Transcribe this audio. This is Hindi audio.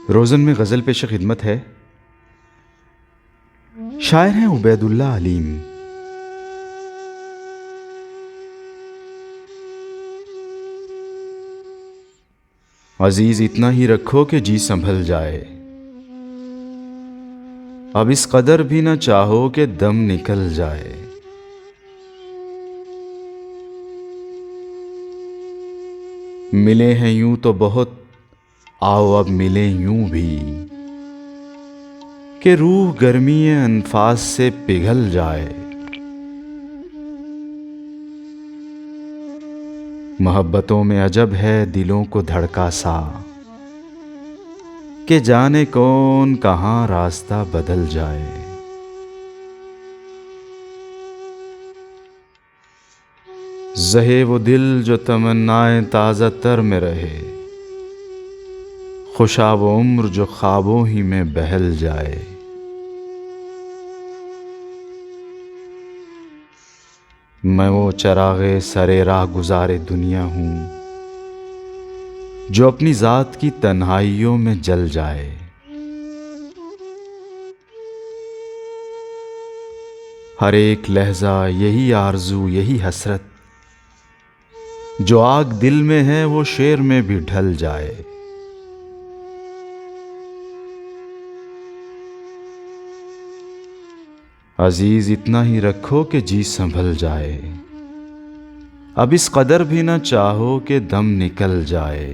रोज़न में गज़ल पेश खिदमत है। शायर हैं उबैदुल्लाह अलीम। अजीज इतना ही रखो कि जी संभल जाए, अब इस कदर भी न चाहो कि दम निकल जाए। मिले हैं यूं तो बहुत, आओ अब मिले यूं भी, कि रूह गर्मी अनफास से पिघल जाए। मोहब्बतों में अजब है दिलों को धड़का सा, कि जाने कौन कहाँ रास्ता बदल जाए। ज़हे वो दिल जो तमन्नाएं ताज़ा तर में रहे, खुशा वो उम्र जो ख्वाबों ही में बहल जाए। मैं वो चरागे सरे राह गुज़ारे दुनिया हूँ, जो अपनी ज़ात की तन्हाइयों में जल जाए। हर एक लहजा यही आरज़ू यही हसरत, जो आग दिल में है वो शेर में भी ढल जाए। अजीज इतना ही रखो कि जी संभल जाए, अब इस कदर भी न चाहो कि दम निकल जाए।